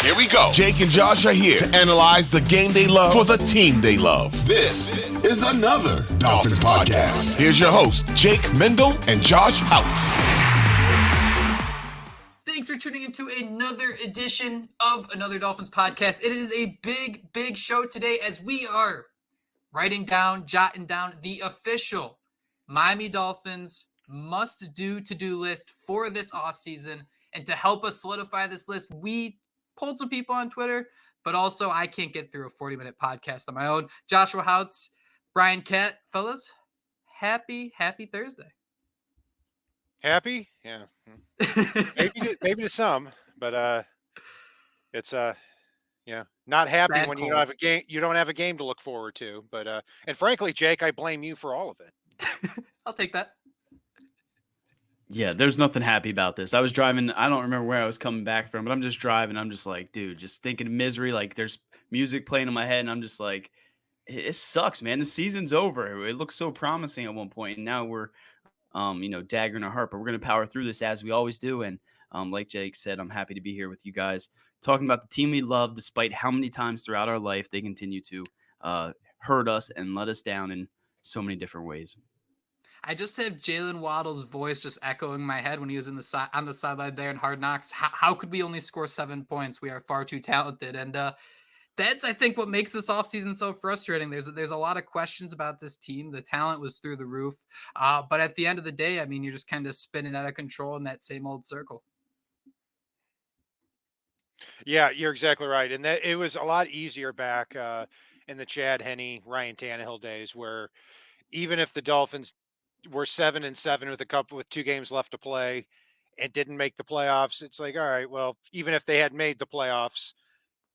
Here we go. Jake and Josh are here to analyze the game they love for the team they love. This is another Dolphins Podcast. Here's your host, Jake Mendel and Josh Houtz. Thanks for tuning into another edition of another Dolphins Podcast. It is a big show today as we are jotting down the official Miami Dolphins must-do to-do list for this offseason. And to help us solidify this list, we pulled some people on Twitter, but also I can't get through a 40-minute podcast on my own. Joshua Houtz, Brian Kett, fellas, happy Thursday. Happy? Yeah. maybe to some, but it's not happy when you don't have a game. You don't have a game to look forward to. But and frankly, Jake, I blame you for all of it. I'll take that. Yeah, there's nothing happy about this. I was driving. I don't remember where I was coming back from, but I'm just driving. I'm just like, dude, just thinking of misery. Like there's music playing in my head, and I'm just like, it sucks, man. The season's over. It looked so promising at one point, and now we're dagger in our heart, but we're going to power through this as we always do. And like Jake said, I'm happy to be here with you guys talking about the team we love, despite how many times throughout our life they continue to hurt us and let us down in so many different ways. I just have Jalen Waddle's voice just echoing my head when he was on the sideline there in Hard Knocks. How could we only score 7 points? We are far too talented. And that's, I think, what makes this offseason so frustrating. There's a lot of questions about this team. The talent was through the roof. But at the end of the day, I mean, you're just kind of spinning out of control in that same old circle. Yeah, you're exactly right. And that it was a lot easier back in the Chad Henne, Ryan Tannehill days, where even if the Dolphins were 7-7 with 2 games left to play and didn't make the playoffs, it's like, all right, well, even if they had made the playoffs,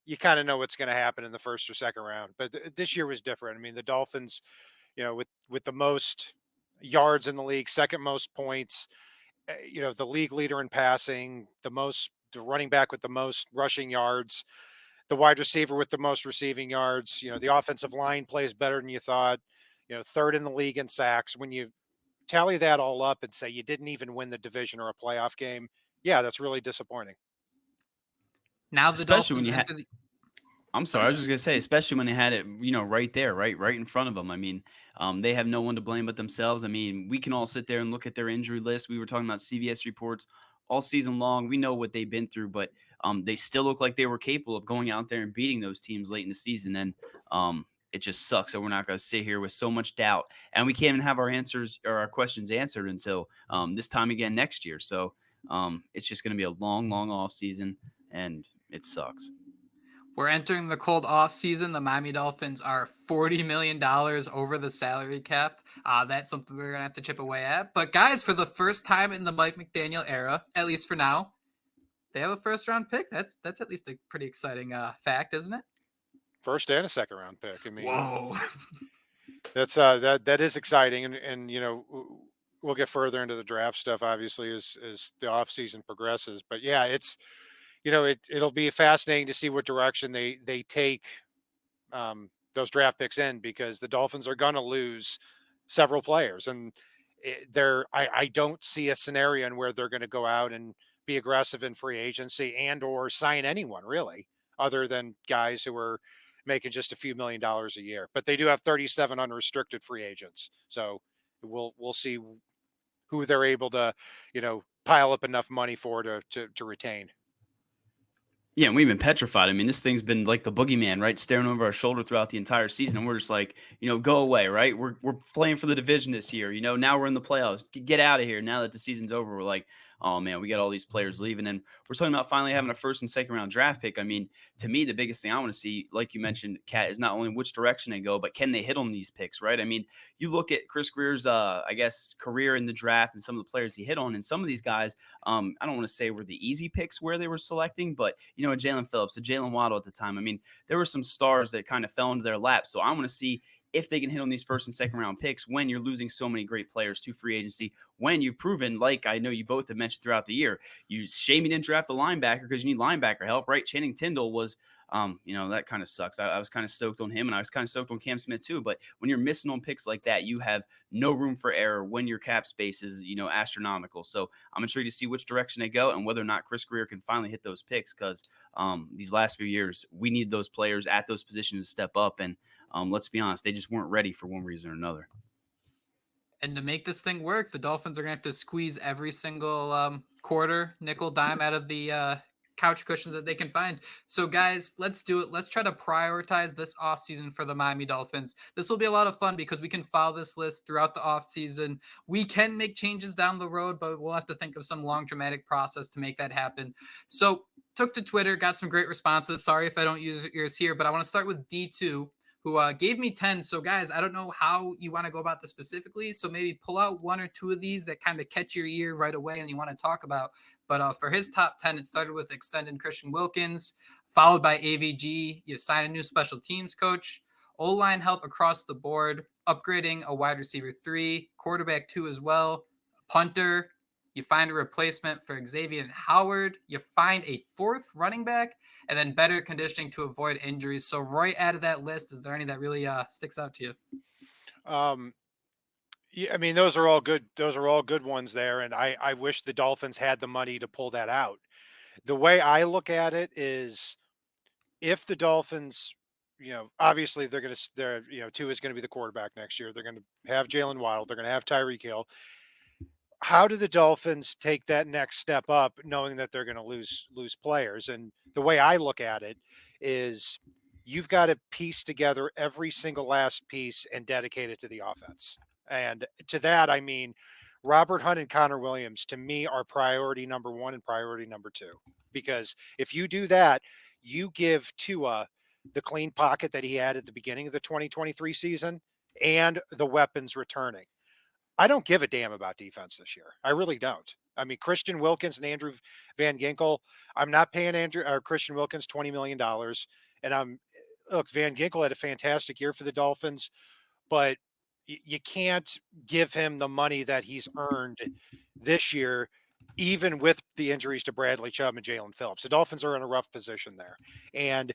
you kind of know what's going to happen in the first or second round. But this year was different. I mean, the Dolphins, with the most yards in the league, second most points, the league leader in passing, the running back with the most rushing yards, the wide receiver with the most receiving yards, the offensive line plays better than you thought, third in the league in sacks. When you tally that all up and say you didn't even win the division or a playoff game, yeah, that's really disappointing. Now the Especially Dolphins when I'm sorry, I was just going to say, especially when they had it, right there, right in front of them. I mean, they have no one to blame but themselves. I mean, we can all sit there and look at their injury list. We were talking about CVS reports all season long. We know what they've been through, but they still look like they were capable of going out there and beating those teams late in the season. And it just sucks that we're not going to sit here with so much doubt. And we can't even have our answers or our questions answered until this time again next year. So it's just going to be a long off season, and it sucks. We're entering the cold off season. The Miami Dolphins are $40 million over the salary cap. That's something we're going to have to chip away at. But guys, for the first time in the Mike McDaniel era, at least for now, they have a first round pick. That's at least a pretty exciting fact, isn't it? First and a second round pick. I mean, whoa, that's that is exciting. And we'll get further into the draft stuff, obviously, as the off season progresses. But yeah, it's, it'll be fascinating to see what direction they take those draft picks in, because the Dolphins are going to lose several players, and I don't see a scenario in where they're going to go out and be aggressive in free agency and or sign anyone really, other than guys who are making just a few $1 million a year. But they do have 37 unrestricted free agents, so we'll see who they're able to pile up enough money for to retain. Yeah, and we've been petrified. I mean, this thing's been like the boogeyman, right? Staring over our shoulder throughout the entire season. And we're just like, go away, right? We're playing for the division this year. Now we're in the playoffs. Get out of here. Now that the season's over, we're like, oh, man, we got all these players leaving. And we're talking about finally having a first and second round draft pick. I mean, to me, the biggest thing I want to see, like you mentioned, Kat, is not only which direction they go, but can they hit on these picks, right? I mean, you look at Chris Grier's, career in the draft and some of the players he hit on, and some of these guys, I don't want to say were the easy picks where they were selecting, but, a Jalen Phillips, a Jalen Waddle at the time. I mean, there were some stars that kind of fell into their lap. So I want to see if they can hit on these first and second round picks when you're losing so many great players to free agency, when you've proven, like I know you both have mentioned throughout the year, shame you didn't draft a linebacker because you need linebacker help, right? Channing Tindall was that kind of sucks. I was kind of stoked on him, and I was kind of stoked on Cam Smith too. But when you're missing on picks like that, you have no room for error when your cap space is, astronomical. So I'm intrigued to see which direction they go and whether or not Chris Grier can finally hit those picks, because these last few years, we need those players at those positions to step up. And let's be honest, they just weren't ready for one reason or another. And to make this thing work, the Dolphins are going to have to squeeze every single quarter, nickel, dime out of the couch cushions that they can find. So, guys, let's do it. Let's try to prioritize this offseason for the Miami Dolphins. This will be a lot of fun because we can follow this list throughout the offseason. We can make changes down the road, but we'll have to think of some long, dramatic process to make that happen. So, took to Twitter, got some great responses. Sorry if I don't use yours here, but I want to start with D2. Who gave me 10. So, guys, I don't know how you want to go about this specifically. So maybe pull out one or two of these that kind of catch your ear right away and you want to talk about. But for his top 10, it started with extended Christian Wilkins, followed by AVG. You sign a new special teams coach, O-line help across the board, upgrading a wide receiver 3, quarterback 2 as well, punter. You find a replacement for Xavier Howard. You find a 4th running back, and then better conditioning to avoid injuries. So, Roy, out of that list, is there any that really sticks out to you? Yeah, I mean, those are all good. Those are all good ones there, and I wish the Dolphins had the money to pull that out. The way I look at it is, if the Dolphins, obviously they're Tua is going to be the quarterback next year. They're going to have Jalen Waddle. They're going to have Tyreek Hill. How do the Dolphins take that next step up, knowing that they're going to lose players? And the way I look at it is, you've got to piece together every single last piece and dedicate it to the offense. And to that, I mean, Robert Hunt and Connor Williams, to me, are priority number 1 and priority number 2. Because if you do that, you give Tua the clean pocket that he had at the beginning of the 2023 season and the weapons returning. I don't give a damn about defense this year. I really don't. I mean, Christian Wilkins and Andrew Van Ginkel, I'm not paying Christian Wilkins $20 million. And Van Ginkel had a fantastic year for the Dolphins, but you can't give him the money that he's earned this year, even with the injuries to Bradley Chubb and Jalen Phillips. The Dolphins are in a rough position there. And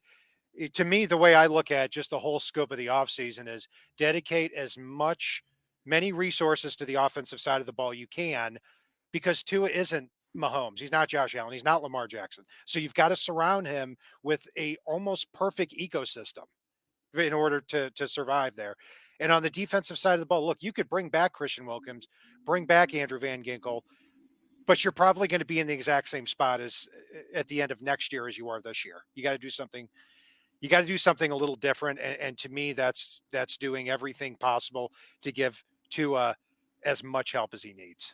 to me, the way I look at just the whole scope of the offseason is dedicate many resources to the offensive side of the ball you can, because Tua isn't Mahomes. He's not Josh Allen. He's not Lamar Jackson. So you've got to surround him with a almost perfect ecosystem in order to survive there. And on the defensive side of the ball, look, you could bring back Christian Wilkins, bring back Andrew Van Ginkel, but you're probably going to be in the exact same spot as at the end of next year as you are this year. You got to do something. You got to do something a little different. And to me, that's doing everything possible to give Tua as much help as he needs.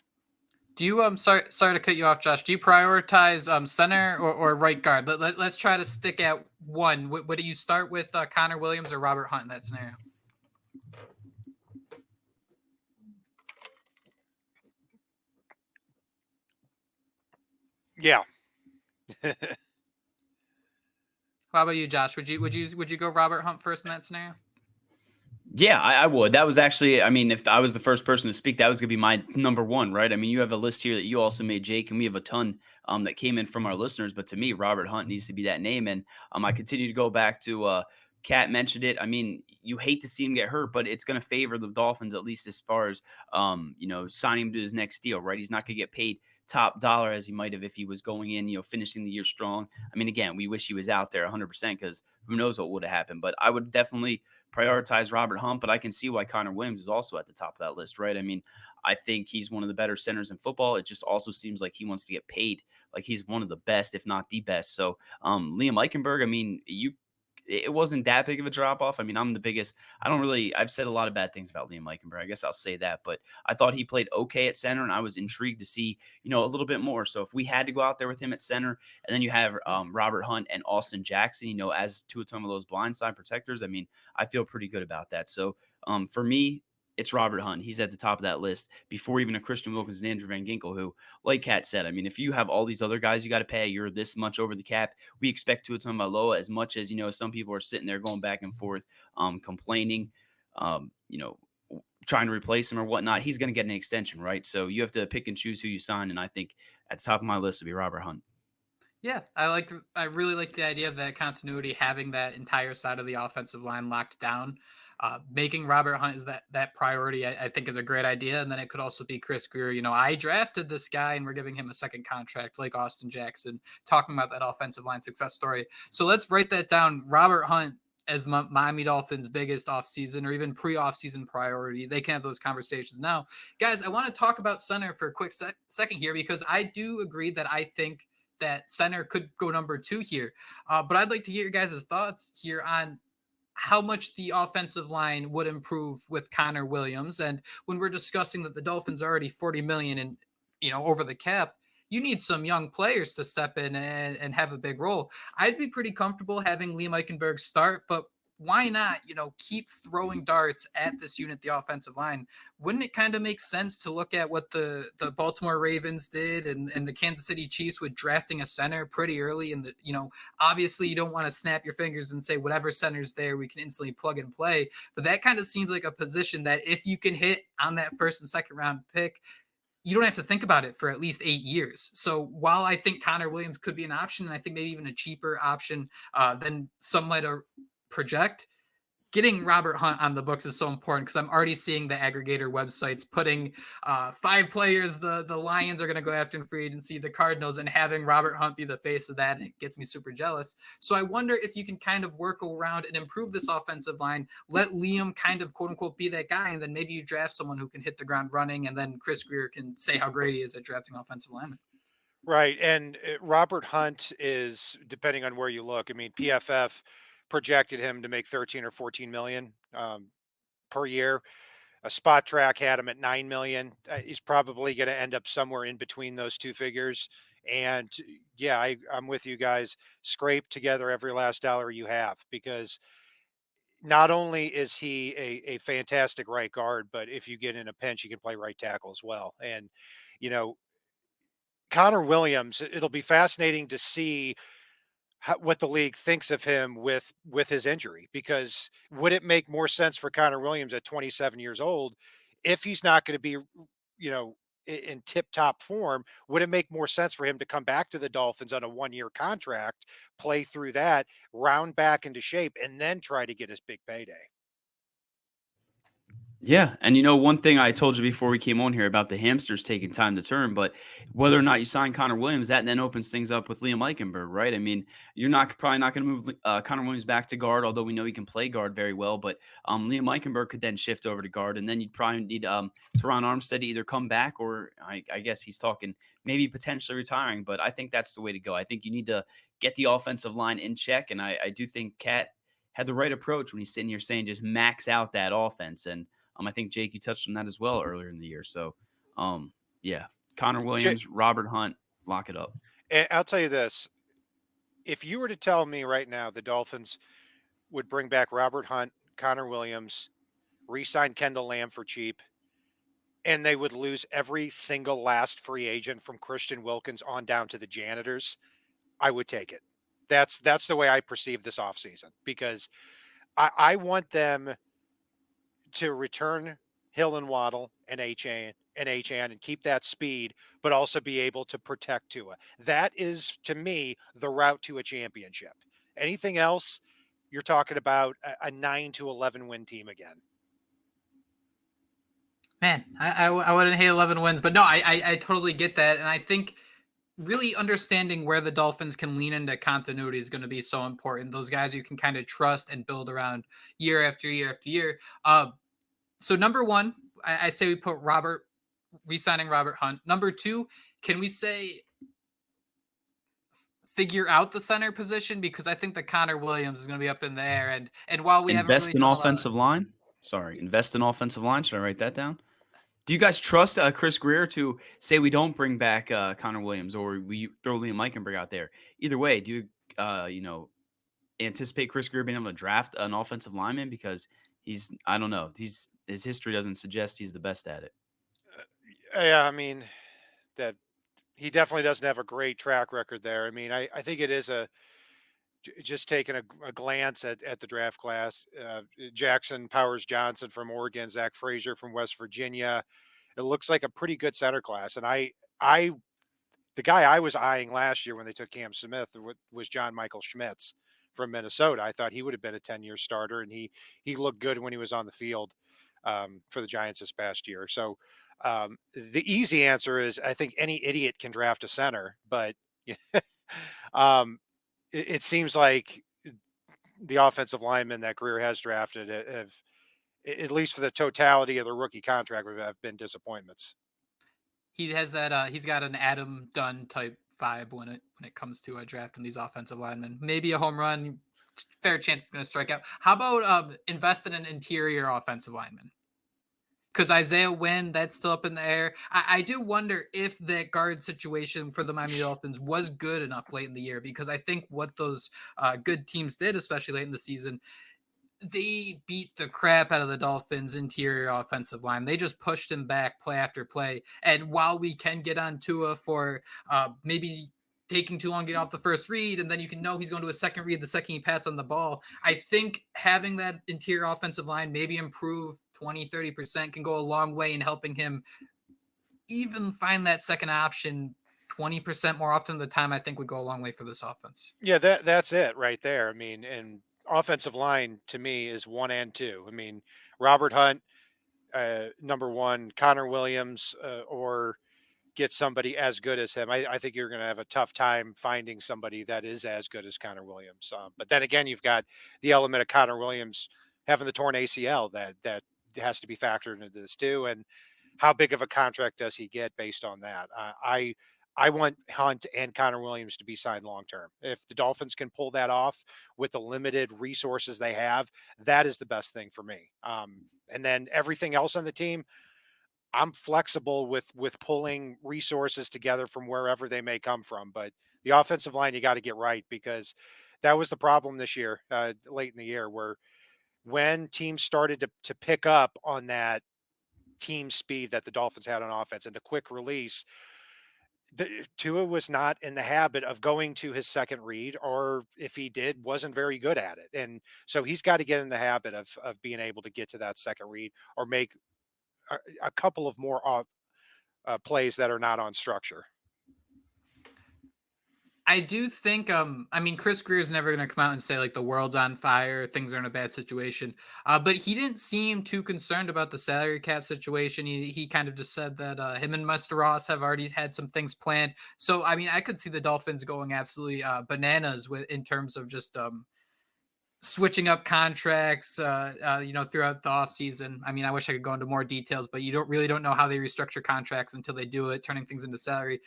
Do you sorry to cut you off, Josh. Do you prioritize center or right guard? Let's try to stick at one. What do you start with, Connor Williams or Robert Hunt in that scenario? Yeah. How about you, Josh? Would you go Robert Hunt first in that scenario? Yeah, I would. That was actually, I mean, if I was the first person to speak, that was going to be my number 1, right? I mean, you have a list here that you also made, Jake, and we have a ton that came in from our listeners. But to me, Robert Hunt needs to be that name. And I continue to go back to Kat mentioned it. I mean, you hate to see him get hurt, but it's going to favor the Dolphins, at least as far as, signing him to his next deal, right? He's not going to get paid top dollar as he might have if he was going in, finishing the year strong. I mean, again, we wish he was out there 100% because who knows what would have happened. But I would definitely prioritize Robert Hunt, but I can see why Connor Williams is also at the top of that list, right? I mean, I think he's one of the better centers in football. It just also seems like he wants to get paid like he's one of the best, if not the best. So Liam Eichenberg, I mean, it wasn't that big of a drop off. I mean, I've said a lot of bad things about Liam Eichenberg. I guess I'll say that, but I thought he played okay at center, and I was intrigued to see, a little bit more. So if we had to go out there with him at center, and then you have Robert Hunt and Austin Jackson, as two of those blindside protectors, I mean, I feel pretty good about that. So for me, it's Robert Hunt. He's at the top of that list before even a Christian Wilkins and Andrew Van Ginkel, who, like Kat said, I mean, if you have all these other guys you got to pay, you're this much over the cap. We expect Tua Tagovailoa as much as, some people are sitting there going back and forth, complaining, trying to replace him or whatnot. He's going to get an extension, right? So you have to pick and choose who you sign. And I think at the top of my list would be Robert Hunt. Yeah, I really like the idea of that continuity, having that entire side of the offensive line locked down. Making Robert Hunt is that priority, I think, is a great idea. And then it could also be Chris Grier. I drafted this guy and we're giving him a second contract, like Austin Jackson, talking about that offensive line success story. So let's write that down. Robert Hunt as Miami Dolphins' biggest offseason or even pre-offseason priority. They can have those conversations. Now, guys, I want to talk about center for a quick second here, because I do agree that I think that center could go number 2 here. But I'd like to get your guys' thoughts here on how much the offensive line would improve with Connor Williams. And when we're discussing that the Dolphins are already 40 million and, over the cap, you need some young players to step in and have a big role. I'd be pretty comfortable having Liam Eichenberg start, but why not, keep throwing darts at this unit, the offensive line? Wouldn't it kind of make sense to look at what the Baltimore Ravens did and the Kansas City Chiefs with drafting a center pretty early? And obviously you don't want to snap your fingers and say whatever center's there, we can instantly plug and play. But that kind of seems like a position that if you can hit on that first and second round pick, you don't have to think about it for at least 8 years. So while I think Connor Williams could be an option, and I think maybe even a cheaper option than some might project, getting Robert Hunt on the books is so important, because I'm already seeing the aggregator websites putting 5 players the Lions are going to go after in free agency, the Cardinals, and having Robert Hunt be the face of that. And it gets me super jealous. So I wonder if you can kind of work around and improve this offensive line, let Liam kind of quote unquote be that guy, and then maybe you draft someone who can hit the ground running, and then Chris Grier can say how great he is at drafting offensive linemen. Right. And Robert Hunt is, depending on where you look, I mean, PFF projected him to make 13 or 14 million per year. A Spot Track had him at 9 million. He's probably going to end up somewhere in between those two figures. And yeah, I'm with you guys. Scrape together every last dollar you have, because not only is he a fantastic right guard, but if you get in a pinch, he can play right tackle as well. And, you know, Connor Williams, it'll be fascinating to see what the league thinks of him with his injury, because would it make more sense for Connor Williams at 27 years old, if he's not going to be, in tip top form? Would it make more sense for him to come back to the Dolphins on a 1-year contract, play through that, round back into shape, and then try to get his big payday? Yeah, and one thing I told you before we came on here about the hamsters taking time to turn, but whether or not you sign Connor Williams, that then opens things up with Liam Eichenberg, right? I mean, you're probably not going to move Connor Williams back to guard, although we know he can play guard very well. But Liam Eichenberg could then shift over to guard, and then you'd probably need Teron Armstead to either come back, or I guess he's talking maybe potentially retiring. But I think that's the way to go. I think you need to get the offensive line in check, and I do think Cat had the right approach when he's sitting here saying just max out that offense. And I think, Jake, you touched on that as well earlier in the year. So, yeah, Connor Williams, Robert Hunt, lock it up. And I'll tell you this. If you were to tell me right now the Dolphins would bring back Robert Hunt, Connor Williams, re-sign Kendall Lamb for cheap, and they would lose every single last free agent from Christian Wilkins on down to the janitors, I would take it. That's the way I perceive this offseason, because I want them to return Hill and Waddle and Achane and keep that speed, but also be able to protect Tua. That is, to me, the route to a championship. Anything else, you're talking about a 9 to 11 win team again. Man, I wouldn't hate 11 wins, but no, I totally get that. And I think really understanding where the Dolphins can lean into continuity is going to be so important. Those guys you can kind of trust and build around year after year after year. So number 1, I say we put re-signing Robert Hunt. Number 2, can we say figure out the center position? Because I think that Connor Williams is going to be up in the air. And while we invest haven't really in offensive line. Sorry, invest in offensive line. Should I write that down? Do you guys trust Chris Grier to say we don't bring back Connor Williams, or we throw Liam Eichenberg out there? Either way, do you anticipate Chris Grier being able to draft an offensive lineman? Because I don't know, his history doesn't suggest he's the best at it. Yeah, I mean, that he definitely doesn't have a great track record there. I mean, I think it is just taking a glance at the draft class. Jackson Powers Johnson from Oregon, Zach Frazier from West Virginia. It looks like a pretty good center class. And I the guy I was eyeing last year when they took Cam Smith was John Michael Schmitz from Minnesota. I thought he would have been a 10-year starter, and he looked good when he was on the field for the Giants this past year. So the easy answer is I think any idiot can draft a center, but it seems like the offensive linemen that Grier has drafted have, at least for the totality of the rookie contract, have been disappointments. He has that. He's got an Adam Dunn type vibe when it comes to drafting these offensive linemen. Maybe a home run, fair chance it's going to strike out. How about investing in interior offensive linemen? Because Isaiah Wynn, that's still up in the air. I do wonder if that guard situation for the Miami Dolphins was good enough late in the year, because I think what those good teams did, especially late in the season, they beat the crap out of the Dolphins' interior offensive line. They just pushed him back play after play. And while we can get on Tua for maybe taking too long to get off the first read, and then you can know he's going to a second read the second he pats on the ball, I think having that interior offensive line maybe improve 20-30% can go a long way in helping him even find that second option 20% more often the time. I think would go a long way for this offense. Yeah, that's it right there. I mean, and offensive line to me is 1 and 2. I mean, Robert Hunt, number 1, Connor Williams, or get somebody as good as him. I think you're going to have a tough time finding somebody that is as good as Connor Williams. But then again, you've got the element of Connor Williams having the torn ACL that has to be factored into this too. And how big of a contract does he get based on that? I want Hunt and Connor Williams to be signed long-term. If the Dolphins can pull that off with the limited resources they have, that is the best thing for me. And then everything else on the team, I'm flexible with pulling resources together from wherever they may come from. But the offensive line, you got to get right, because that was the problem this year, late in the year, where when teams started to pick up on that team speed that the Dolphins had on offense and the quick release, Tua was not in the habit of going to his second read, or if he did, wasn't very good at it. And so he's got to get in the habit of being able to get to that second read or make a couple of more plays that are not on structure. I do think, I mean, Chris Grier is never going to come out and say like the world's on fire, things are in a bad situation. But he didn't seem too concerned about the salary cap situation. He kind of just said that him and Mr. Ross have already had some things planned. So, I mean, I could see the Dolphins going absolutely bananas in terms of just switching up contracts, throughout the offseason. I mean, I wish I could go into more details, but you don't know how they restructure contracts until they do it, turning things into salary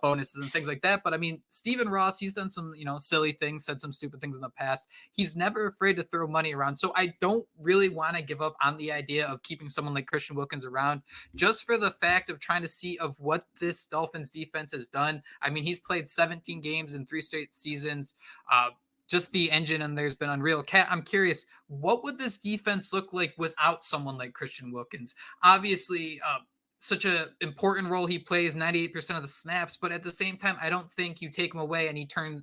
bonuses and things like that. But I mean, Stephen Ross, he's done some, silly things, said some stupid things in the past. He's never afraid to throw money around. So I don't really want to give up on the idea of keeping someone like Christian Wilkins around, just for the fact of trying to see of what this Dolphins defense has done. I mean, he's played 17 games in 3 straight seasons. Just the engine, and there's been unreal. I'm curious, what would this defense look like without someone like Christian Wilkins? Obviously, such an important role he plays, 98% of the snaps, but at the same time, I don't think you take him away and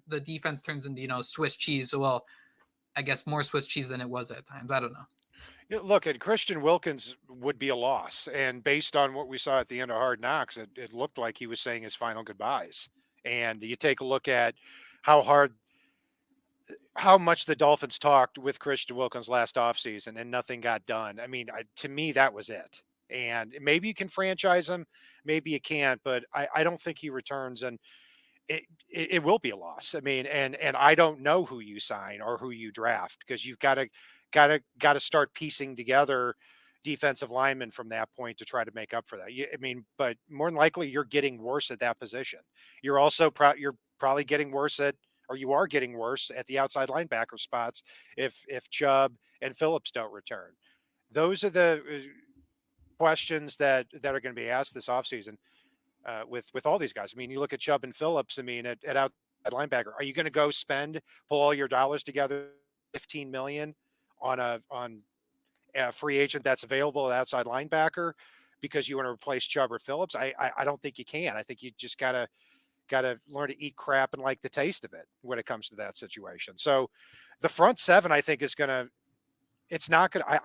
the defense turns into, Swiss cheese. So, well, I guess more Swiss cheese than it was at times. I don't know. Look, and Christian Wilkins would be a loss. And based on what we saw at the end of Hard Knocks, it looked like he was saying his final goodbyes. And you take a look at how much the Dolphins talked with Christian Wilkins last offseason and nothing got done. I mean, to me, that was it. And maybe you can franchise him, maybe you can't, but I don't think he returns, and it will be a loss. I mean, and I don't know who you sign or who you draft, because you've got to start piecing together defensive linemen from that point to try to make up for that. But more than likely you're getting worse at that position. You're also you're probably getting worse you are getting worse at the outside linebacker spots if Chubb and Phillips don't return. Those are the questions that are going to be asked this offseason with all these guys. I mean, you look at Chubb and Phillips. I mean, at outside linebacker, are you going to go pull all your dollars together, $15 million on a free agent that's available at outside linebacker because you want to replace Chubb or Phillips? I don't think you can. I think you just got to learn to eat crap and like the taste of it when it comes to that situation. So the front seven, I think, I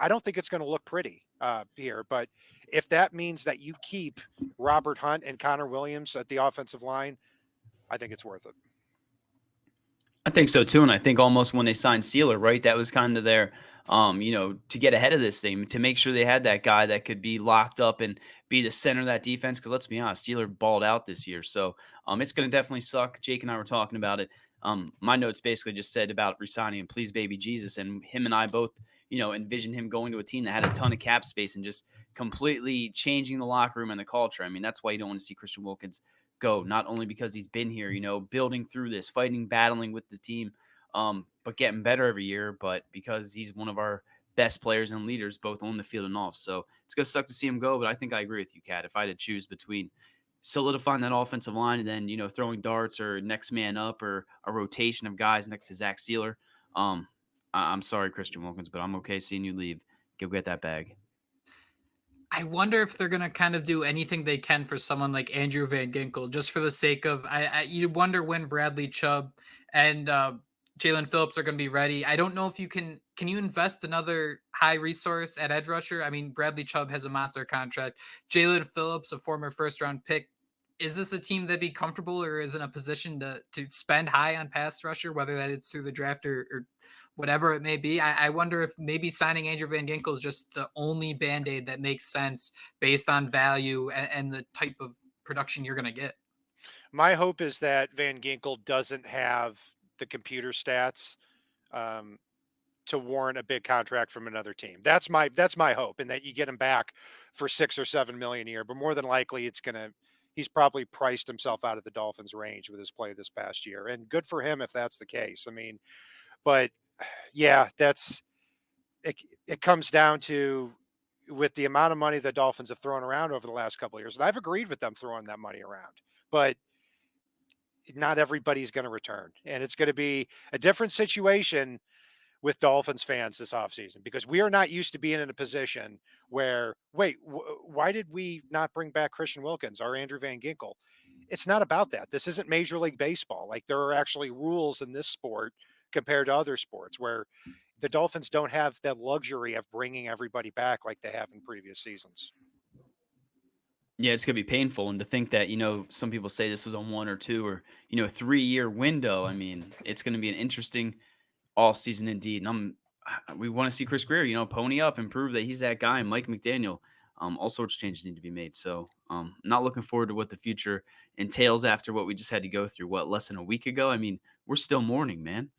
don't think it's going to look pretty here, but if that means that you keep Robert Hunt and Connor Williams at the offensive line, I think it's worth it. I think so too, and I think almost when they signed Sealer, right, that was kind of their, to get ahead of this thing, to make sure they had that guy that could be locked up and be the center of that defense. Because let's be honest, Steeler balled out this year, so it's going to definitely suck. Jake and I were talking about it. My notes basically just said about resigning him, please, baby Jesus, and him and I both, envisioned him going to a team that had a ton of cap space and just completely changing the locker room and the culture. I mean, that's why you don't want to see Christian Wilkins go, not only because he's been here, building through this, fighting, battling with the team, but getting better every year, but because he's one of our best players and leaders, both on the field and off. So it's going to suck to see him go, but I think I agree with you, Kat. If I had to choose between solidifying that offensive line and then, throwing darts or next man up or a rotation of guys next to Zach Steeler, I'm sorry, Christian Wilkins, but I'm okay seeing you leave. Go get that bag. I wonder if they're going to kind of do anything they can for someone like Andrew Van Ginkel, just for the sake of, you wonder when Bradley Chubb and Jalen Phillips are going to be ready. I don't know if you can you invest another high resource at edge rusher? I mean, Bradley Chubb has a monster contract. Jalen Phillips, a former first round pick. Is this a team that'd be comfortable or is in a position to spend high on pass rusher, whether that it's through the draft or whatever it may be? I wonder if maybe signing Andrew Van Ginkel is just the only Band-Aid that makes sense based on value and the type of production you're going to get. My hope is that Van Ginkel doesn't have the computer stats to warrant a big contract from another team. That's my hope, and that you get him back for $6 or $7 million a year. But more than likely, he's probably priced himself out of the Dolphins' range with his play this past year, and good for him if that's the case. I mean, but yeah, it comes down to, with the amount of money the Dolphins have thrown around over the last couple of years, and I've agreed with them throwing that money around, but not everybody's going to return. And it's going to be a different situation with Dolphins fans this offseason, because we are not used to being in a position where, why did we not bring back Christian Wilkins or Andrew Van Ginkel? It's not about that. This isn't Major League Baseball. Like, there are actually rules in this sport compared to other sports where the Dolphins don't have that luxury of bringing everybody back like they have in previous seasons. Yeah, it's going to be painful. And to think that, some people say this was a 1 or 2 or, 3-year window. I mean, it's going to be an interesting all season indeed. And we want to see Chris Grier, pony up and prove that he's that guy. And Mike McDaniel, all sorts of changes need to be made. So not looking forward to what the future entails after what we just had to go through, less than a week ago. I mean, we're still mourning, man.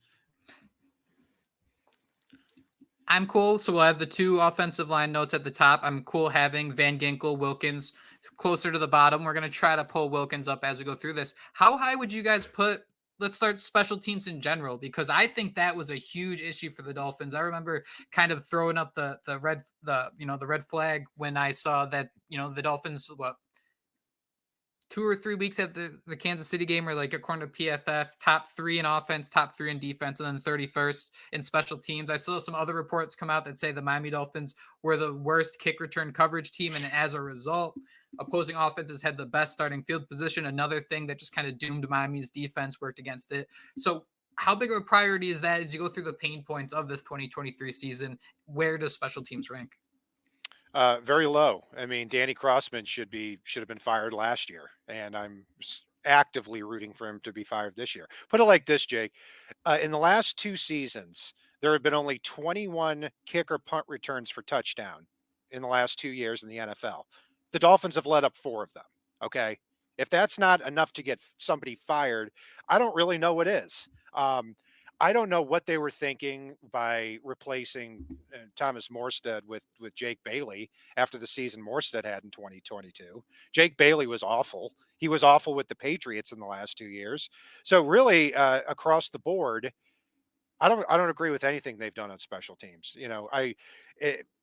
I'm cool. So we'll have the 2 offensive line notes at the top. I'm cool having Van Ginkel, Wilkins closer to the bottom. We're going to try to pull Wilkins up as we go through this. How high would you guys put, let's start special teams in general, because I think that was a huge issue for the Dolphins. I remember kind of throwing up the red flag when I saw that, the Dolphins, 2 or 3 weeks at the Kansas City game, or like according to PFF, top 3 in offense, top 3 in defense, and then 31st in special teams. I saw some other reports come out that say the Miami Dolphins were the worst kick return coverage team, and as a result, opposing offenses had the best starting field position. Another thing that just kind of doomed Miami's defense worked against it. So how big of a priority is that as you go through the pain points of this 2023 season? Where does special teams rank? Very low. I mean, Danny Crossman should have been fired last year, and I'm actively rooting for him to be fired this year. Put it like this, Jake. In the last 2 seasons, there have been only 21 kick or punt returns for touchdown in the last 2 years in the NFL. The Dolphins have let up 4 of them. Okay. If that's not enough to get somebody fired, I don't really know what is. I don't know what they were thinking by replacing Thomas Morstead with Jake Bailey after the season Morstead had in 2022. Jake Bailey was awful. He was awful with the Patriots in the last 2 years. So really, across the board, I don't agree with anything they've done on special teams.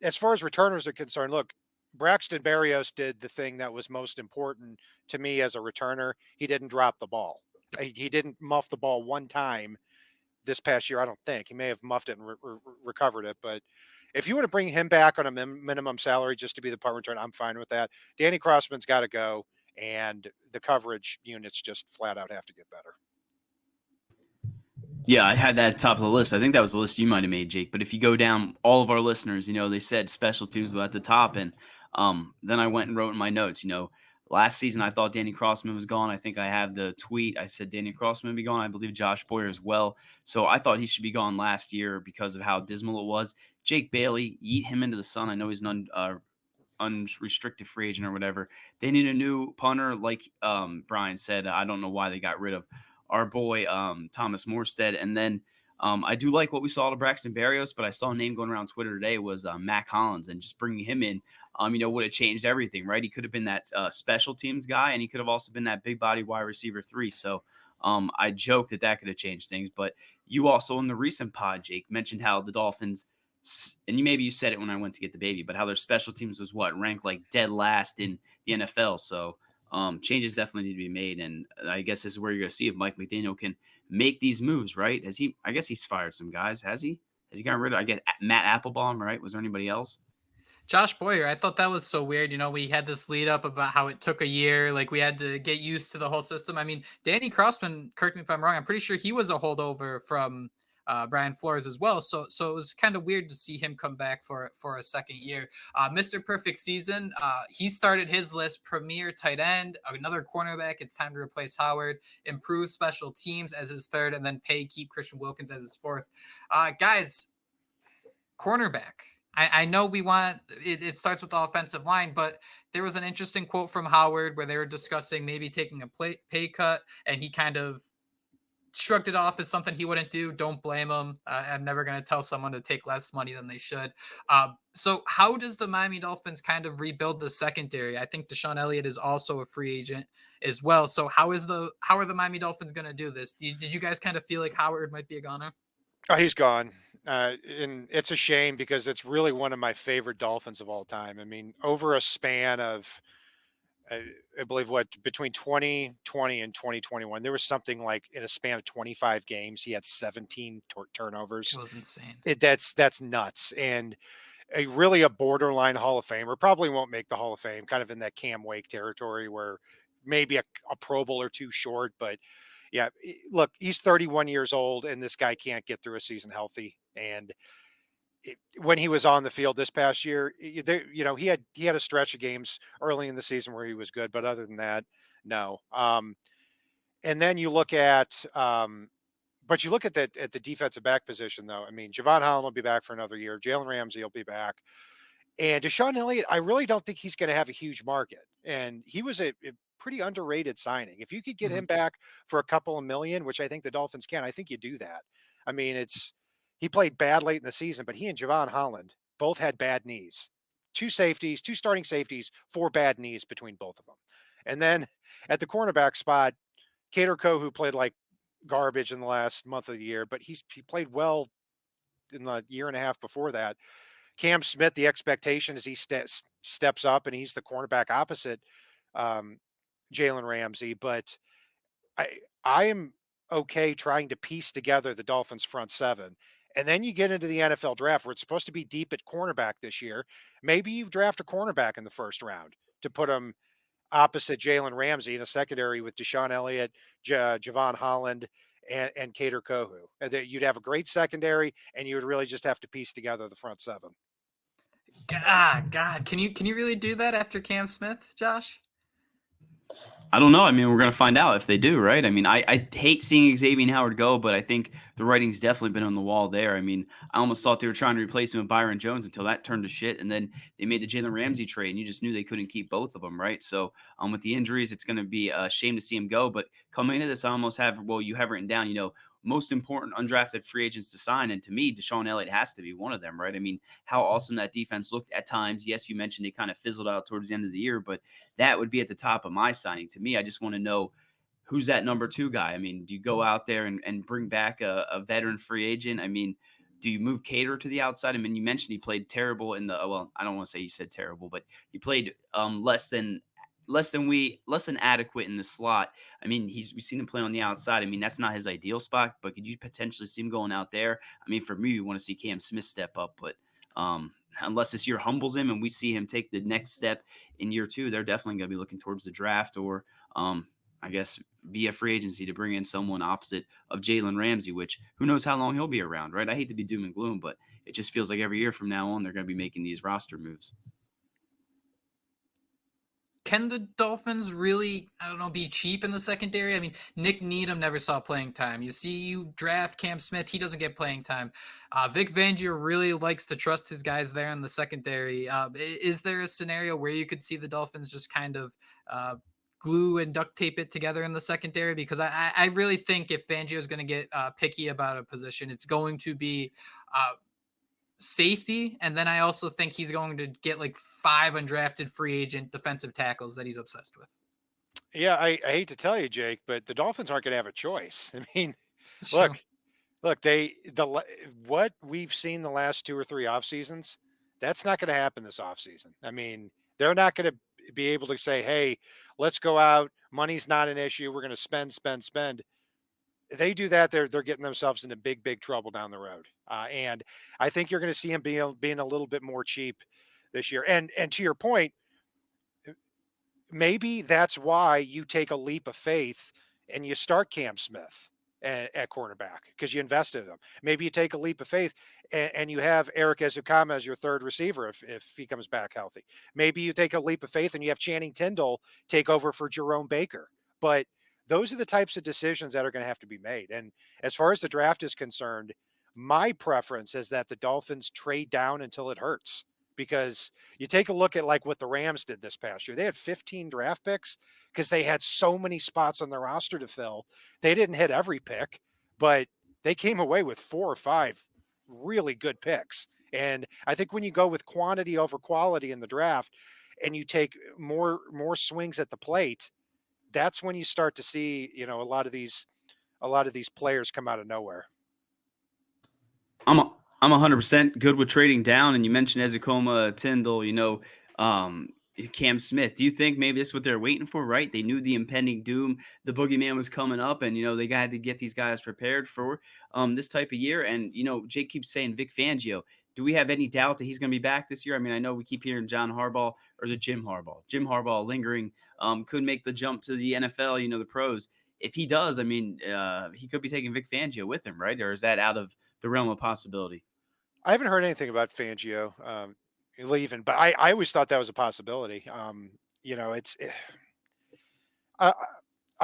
As far as returners are concerned, look, Braxton Berrios did the thing that was most important to me as a returner. He didn't drop the ball. He didn't muff the ball one time this past year. I don't think he may have muffed it and recovered it, but if you want to bring him back on a minimum salary just to be the punt return, I'm fine with that. Danny Crossman's got to go, and the coverage units just flat out have to get better. Yeah, I had that top of the list. I think that was the list you might have made, Jake. But if you go down, all of our listeners, they said special teams were at the top, and then I went and wrote in my notes, Last season, I thought Danny Crossman was gone. I think I have the tweet. I said Danny Crossman would be gone. I believe Josh Boyer as well. So I thought he should be gone last year because of how dismal it was. Jake Bailey, eat him into the sun. I know he's an unrestricted free agent or whatever. They need a new punter, like Brian said. I don't know why they got rid of our boy Thomas Morstead. And then I do like what we saw to Braxton Berrios, but I saw a name going around Twitter today was Mac Hollins, and just bringing him in, would have changed everything, right? He could have been that special teams guy, and he could have also been that big body wide receiver 3. So I joked that could have changed things. But you also in the recent pod, Jake, mentioned how the Dolphins, and you said it when I went to get the baby, but how their special teams was ranked like dead last in the NFL. So changes definitely need to be made. And I guess this is where you're going to see if Mike McDaniel can make these moves, right? I guess he's fired some guys. Has he gotten rid of, I guess, Matt Applebaum, right? Was there anybody else? Josh Boyer, I thought that was so weird. We had this lead up about how it took a year. Like, we had to get used to the whole system. I mean, Danny Crossman, correct me if I'm wrong, I'm pretty sure he was a holdover from Brian Flores as well. So it was kind of weird to see him come back for a second year. Mr. Perfect Season, he started his list: premier tight end, another cornerback. It's time to replace Howard, improve special teams as his third, and then keep Christian Wilkins as his fourth. Guys, cornerback. I know we want it starts with the offensive line, but there was an interesting quote from Howard where they were discussing maybe taking a pay cut, and he kind of shrugged it off as something he wouldn't do. Don't blame him. I'm never going to tell someone to take less money than they should. So how does the Miami Dolphins kind of rebuild the secondary? I think Deshaun Elliott is also a free agent as well. So how are the Miami Dolphins going to do this? Did you guys kind of feel like Howard might be a goner? Oh, he's gone. And it's a shame because it's really one of my favorite Dolphins of all time. I mean, over a span of, I believe between 2020 and 2021, there was something like in a span of 25 games, he had 17 turnovers. It was insane. That's nuts. And really a borderline Hall of Famer. Probably won't make the Hall of Fame, kind of in that Cam Wake territory where maybe a Pro Bowl or two short, but yeah, look, he's 31 years old, and this guy can't get through a season healthy. And when he was on the field this past year, he had a stretch of games early in the season where he was good, but other than that, no. And then you look at, but you look at the defensive back position, though. I mean, Javon Holland will be back for another year. Jalen Ramsey will be back. And Deshaun Elliott, I really don't think he's going to have a huge market. And he was a pretty underrated signing. If you could get him back for a couple of million, which I think the Dolphins can, I think you do that. I mean, he played bad late in the season, but he and Javon Holland both had bad knees. Two starting safeties, 4 bad knees between both of them. And then at the cornerback spot, Kader Kohou played like garbage in the last month of the year, but he played well in the year and a half before that. Cam Smith, the expectation is he steps up and he's the cornerback opposite Jalen Ramsey, but I am okay trying to piece together the Dolphins front seven. And then you get into the NFL draft where it's supposed to be deep at cornerback this year. Maybe you draft a cornerback in the first round to put him opposite Jalen Ramsey in a secondary with Deshaun Elliott, Javon Holland, and Kader Kohou. And you'd have a great secondary, and you would really just have to piece together the front seven. God, can you really do that after Cam Smith, Josh? I don't know. I mean, we're going to find out if they do, right? I mean, I hate seeing Xavier Howard go, but I think the writing's definitely been on the wall there. I mean, I almost thought they were trying to replace him with Byron Jones until that turned to shit. And then they made the Jalen Ramsey trade, and you just knew they couldn't keep both of them, right? So with the injuries, it's going to be a shame to see him go. But coming into this, I almost have, you have written down, most important undrafted free agents to sign. And to me, Deshaun Elliott has to be one of them, right? I mean, how awesome that defense looked at times. Yes, you mentioned it kind of fizzled out towards the end of the year, but that would be at the top of my signing. To me, I just want to know who's that number 2 guy. I mean, do you go out there and bring back a veteran free agent? I mean, do you move Cater to the outside? I mean, you mentioned he played terrible in the, I don't want to say you said terrible, but he played less than adequate in the slot. I mean, we've seen him play on the outside. I mean, that's not his ideal spot, but could you potentially see him going out there? I mean, for me, we want to see Cam Smith step up, but unless this year humbles him and we see him take the next step in year 2, they're definitely going to be looking towards the draft or I guess via free agency to bring in someone opposite of Jalen Ramsey, which who knows how long he'll be around, right? I hate to be doom and gloom, but it just feels like every year from now on, they're going to be making these roster moves. can the Dolphins really, I don't know, be cheap in the secondary? I mean, Nick Needham never saw playing time. You draft Cam Smith, he doesn't get playing time. Vic Fangio really likes to trust his guys there in the secondary. Is there a scenario where you could see the Dolphins just kind of glue and duct tape it together in the secondary? Because I really think if Fangio is going to get picky about a position, it's going to be safety. And then I also think he's going to get like 5 undrafted free agent defensive tackles that he's obsessed with. Yeah, I hate to tell you, Jake, but the Dolphins aren't going to have a choice. I mean, It's look, true. what we've seen the last 2 or 3 off seasons, that's not going to happen this off season. I mean, they're not going to be able to say, "Hey, let's go out. Money's not an issue. We're going to spend." They do that, they're getting themselves into big trouble down the road. And I think you're going to see him being a little bit more cheap this year. And to your point, maybe that's why you take a leap of faith and you start Cam Smith at cornerback because you invested in him. Maybe you take a leap of faith and you have Eric Ezukama as your third receiver if he comes back healthy. Maybe you take a leap of faith and you have Channing Tindall take over for Jerome Baker. But those are the types of decisions that are going to have to be made. And as far as the draft is concerned, my preference is that the Dolphins trade down until it hurts. Because you take a look at like what the Rams did this past year. They had 15 draft picks because they had so many spots on their roster to fill. They didn't hit every pick, but they came away with 4 or 5 really good picks. And I think when you go with quantity over quality in the draft and you take more swings at the plate, that's when you start to see, a lot of these players come out of nowhere. I'm 100% good with trading down. And you mentioned Ezekoma, Tyndall, Cam Smith. Do you think maybe this is what they're waiting for, right? They knew the impending doom, the boogeyman was coming up, and, they had to get these guys prepared for this type of year. And, Jake keeps saying Vic Fangio. Do we have any doubt that he's going to be back this year? I mean, I know we keep hearing John Harbaugh, or is it Jim Harbaugh? Jim Harbaugh lingering, could make the jump to the NFL, the pros. If he does, I mean, he could be taking Vic Fangio with him, right? Or is that out of the realm of possibility? I haven't heard anything about Fangio leaving, but I always thought that was a possibility. I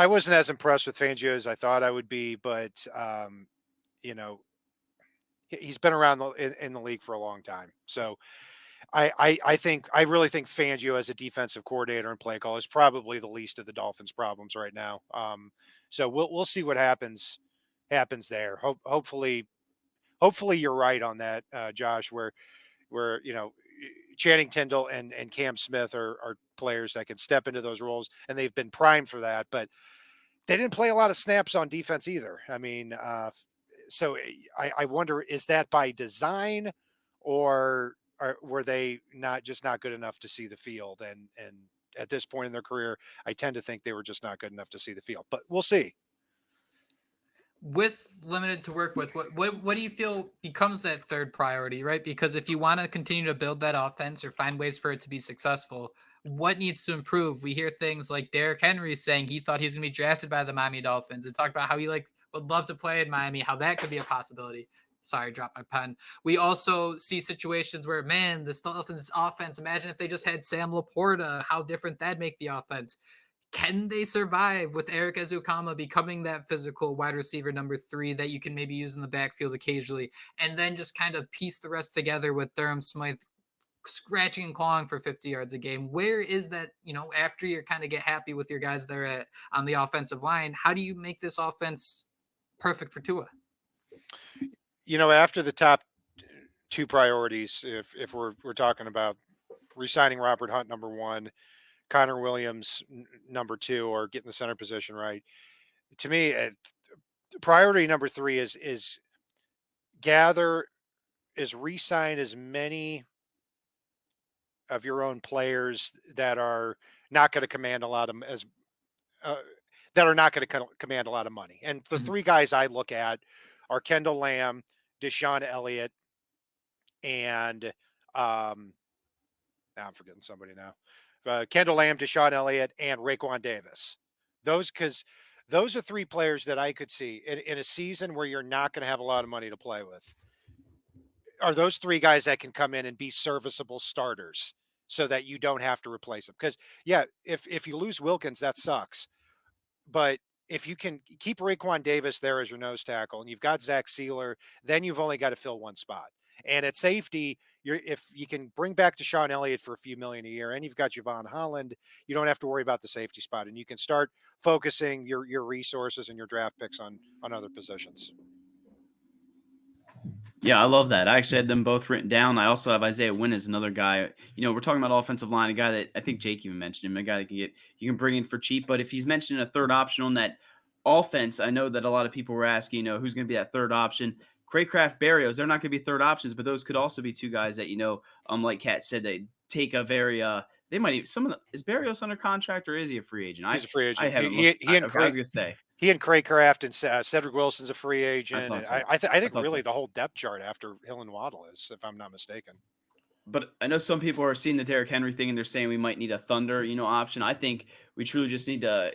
wasn't as impressed with Fangio as I thought I would be, but he's been around in the league for a long time. So I really think Fangio as a defensive coordinator and play call is probably the least of the Dolphins' problems right now. So we'll see what happens there. Hopefully you're right on that, Josh, where Channing Tindall and Cam Smith are players that can step into those roles, and they've been primed for that, but they didn't play a lot of snaps on defense either. I mean, so I wonder, is that by design or were they not good enough to see the field? And at this point in their career, I tend to think they were just not good enough to see the field, but we'll see. With limited to work with, what do you feel becomes that third priority, right? Because if you want to continue to build that offense or find ways for it to be successful, what needs to improve? We hear things like Derrick Henry saying he thought he's going to be drafted by the Miami Dolphins. It talked about how he would love to play in Miami, how that could be a possibility. Sorry, dropped my pen. We also see situations where, man, this Dolphins offense, imagine if they just had Sam Laporta, how different that'd make the offense. Can they survive with Eric Ezukama becoming that physical wide receiver number 3 that you can maybe use in the backfield occasionally, and then just kind of piece the rest together with Durham Smythe scratching and clawing for 50 yards a game? Where is that, after you kind of get happy with your guys there on the offensive line, how do you make this offense perfect for Tua? After the top 2 priorities, if we're talking about re-signing Robert Hunt, number 1, Connor Williams, number 2, or getting the center position right. To me, priority number 3 is re-sign as many of your own players that are not going to command a lot of command a lot of money. And the 3 guys I look at are Kendall Lamb, Deshaun Elliott, and now I'm forgetting somebody now. Kendall Lamb, Deshaun Elliott, and Raekwon Davis. Those are 3 players that I could see in a season where you're not going to have a lot of money to play with. Are those 3 guys that can come in and be serviceable starters so that you don't have to replace him. Because, yeah, if you lose Wilkins, that sucks. But if you can keep Raekwon Davis there as your nose tackle and you've got Zach Sealer, then you've only got to fill one spot. And at safety, if you can bring back Deshaun Elliott for a few million a year and you've got Javon Holland, you don't have to worry about the safety spot. And you can start focusing your resources and your draft picks on other positions. Yeah, I love that. I actually had them both written down. I also have Isaiah Wynn as another guy. We're talking about offensive line, a guy that I think Jake even mentioned him, a guy that you can bring in for cheap. But if he's mentioning a third option on that offense, I know that a lot of people were asking, who's going to be that third option. Craycraft, Barrios, they're not going to be third options, but those could also be two guys that, like Kat said, they take a very they might even is Barrios under contract or is he a free agent? He's a free agent. I haven't looked. I was going to say. He and Craycraft and Cedric Wilson's a free agent. I think really the whole depth chart after Hill and Waddle is, if I'm not mistaken. But I know some people are seeing the Derrick Henry thing and they're saying we might need a Thunder, option. I think we truly just need to,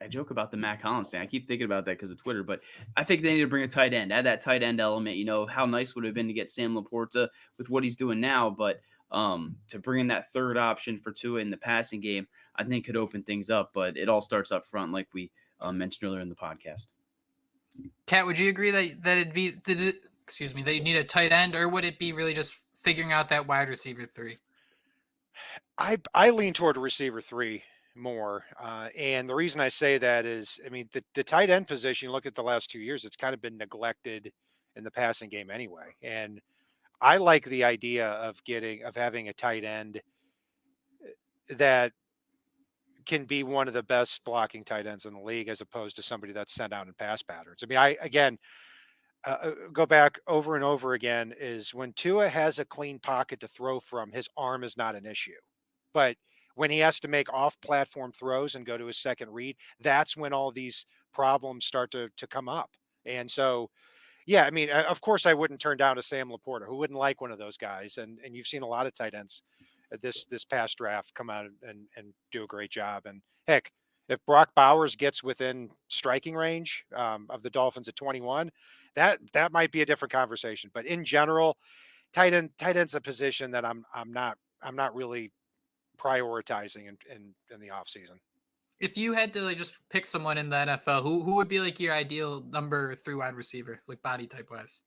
I joke about the Mac Hollins thing. I keep thinking about that because of Twitter, but I think they need to bring a tight end, add that tight end element. How nice would it have been to get Sam Laporta with what he's doing now, but to bring in that third option for Tua in the passing game, I think could open things up. But it all starts up front, like we mentioned earlier in the podcast. Kat, would you agree that it'd be that you need a tight end, or would it be really just figuring out that wide receiver 3? I lean toward a receiver 3 more. And the reason I say that is, the tight end position, you look at the last 2 years, it's kind of been neglected in the passing game anyway. And I like the idea of having a tight end that can be one of the best blocking tight ends in the league, as opposed to somebody that's sent out in pass patterns. Go back over and over again, is when Tua has a clean pocket to throw from, his arm is not an issue. But when he has to make off-platform throws and go to his second read, that's when all these problems start to come up. And so, yeah, of course I wouldn't turn down a Sam Laporta. Who wouldn't like one of those guys? And you've seen a lot of tight ends this past draft come out and do a great job. And heck, if Brock Bowers gets within striking range of the Dolphins at 21, that might be a different conversation. But in general, tight end's a position that I'm not really prioritizing in the offseason. If you had to just pick someone in the NFL, who would be your ideal number 3 wide receiver, body type wise?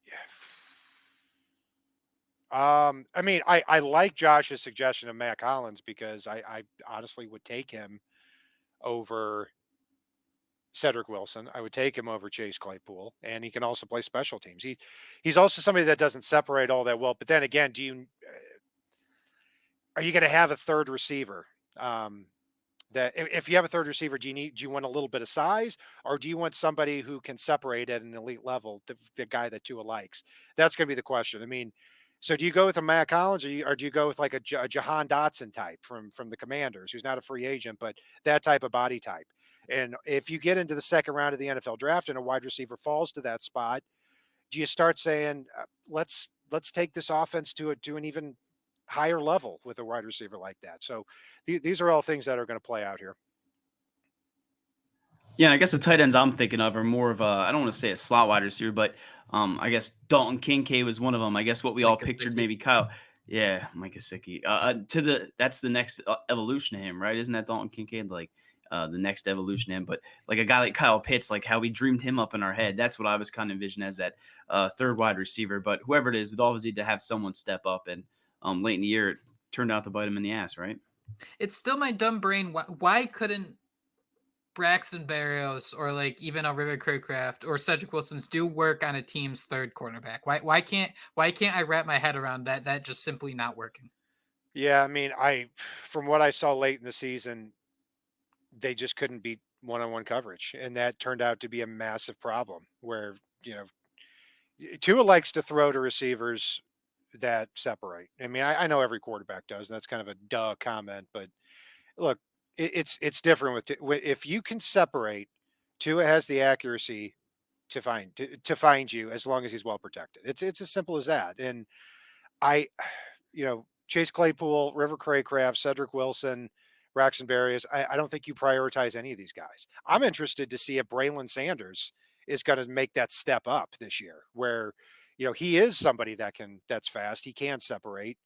Yeah. I like Josh's suggestion of Mac Hollins, because I honestly would take him over Cedric Wilson. I would take him over Chase Claypool, and he can also play special teams. He's also somebody that doesn't separate all that well. But then again, are you going to have a third receiver? That if you have a third receiver, do you want a little bit of size, or do you want somebody who can separate at an elite level, the guy that Tua likes? That's going to be the question. So do you go with a Mac Hollins, or do you go with a Jahan Dotson type from the Commanders, who's not a free agent, but that type of body type? And if you get into the second round of the NFL draft and a wide receiver falls to that spot, do you start saying, let's take this offense to an even higher level with a wide receiver like that? So these are all things that are going to play out here. Yeah, I guess the tight ends I'm thinking of are more of I don't want to say a slot wide receiver, but I guess Dalton Kincaid was one of them. I guess what we all pictured, maybe Kyle. Yeah, Mike Gesicki. That's the next evolution of him, right? Isn't that Dalton Kincaid the next evolution of him? But a guy like Kyle Pitts, how we dreamed him up in our head. That's what I was kind of envisioning as that third wide receiver. But whoever it is, the Dolphins need to have someone step up, and late in the year it turned out to bite him in the ass, right? It's still my dumb brain. Why couldn't Braxton Berrios or even a River Craycraft or Cedric Wilson's do work on a team's third cornerback? Why can't I wrap my head around that just simply not working? Yeah, from what I saw late in the season, they just couldn't beat one-on-one coverage, and that turned out to be a massive problem. Where Tua likes to throw to receivers that separate. I know every quarterback does, and that's kind of a duh comment, but look, it's different if you can separate. Tua has the accuracy to find you as long as he's well protected. It's as simple as that. And Chase Claypool, River Craycraft, Cedric Wilson, Braxton Berrios, I don't think you prioritize any of these guys. I'm interested to see if Braylon Sanders is going to make that step up this year, where he is somebody that's fast, he can separate,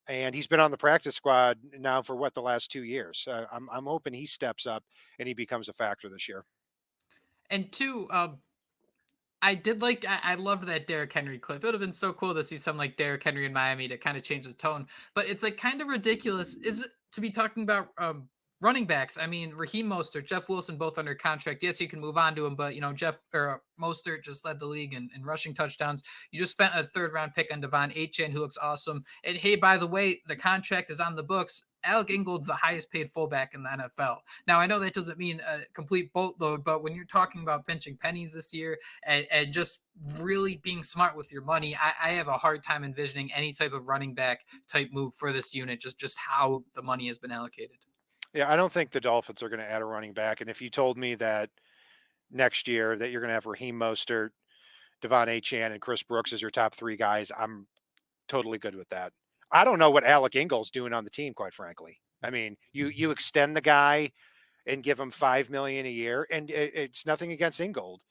And he's been on the practice squad now for the last 2 years. I'm hoping he steps up and he becomes a factor this year. And two, I loved that Derrick Henry clip. It would have been so cool to see some like Derrick Henry in Miami to kind of change the tone. But it's like kind of ridiculous, is it, to be talking about running backs? I mean, Raheem Mostert, Jeff Wilson, both under contract. Yes, you can move on to him, but Mostert just led the league in rushing touchdowns. You just spent a 3rd-round pick on Devon Achane, who looks awesome. And hey, by the way, the contract is on the books. Alec Ingold's the highest paid fullback in the NFL. Now, I know that doesn't mean a complete boatload, but when you're talking about pinching pennies this year and just really being smart with your money, I have a hard time envisioning any type of running back type move for this unit, just how the money has been allocated. Yeah, I don't think the Dolphins are going to add a running back. And if you told me that next year that you're going to have Raheem Mostert, Devon Achane, and Chris Brooks as your top 3 guys, I'm totally good with that. I don't know what Alec Ingold's doing on the team, quite frankly. I mean, you extend the guy and give him $5 million a year, and it's nothing against Ingold,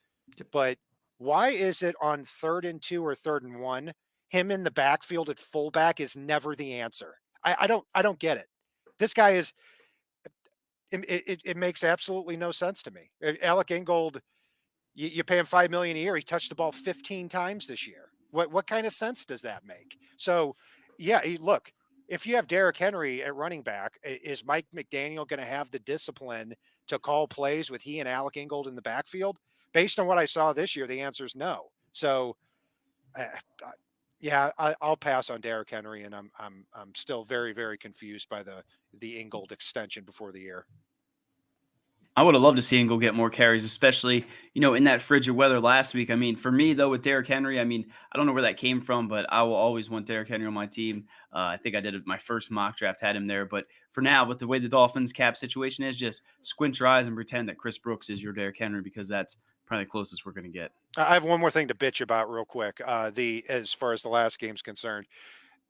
but why is it on 3rd and 2 or 3rd and 1, him in the backfield at fullback is never the answer? I don't get it. This guy is. It makes absolutely no sense to me. Alec Ingold, you pay him $5 million a year. He touched the ball 15 times this year. What kind of sense does that make? So, yeah, look, if you have Derrick Henry at running back, is Mike McDaniel going to have the discipline to call plays with he and Alec Ingold in the backfield? Based on what I saw this year, the answer is no. So, yeah, I'll pass on Derrick Henry, and I'm still very, very confused by the Ingold extension before the year. I would have loved to see him go get more carries, especially, in that frigid weather last week. I mean, for me, though, with Derrick Henry, I mean, I don't know where that came from, but I will always want Derrick Henry on my team. I think I did it. My first mock draft had him there. But for now, with the way the Dolphins cap situation is, just squint your eyes and pretend that Chris Brooks is your Derrick Henry, because that's probably the closest we're going to get. I have one more thing to bitch about real quick. As far as the last game's concerned,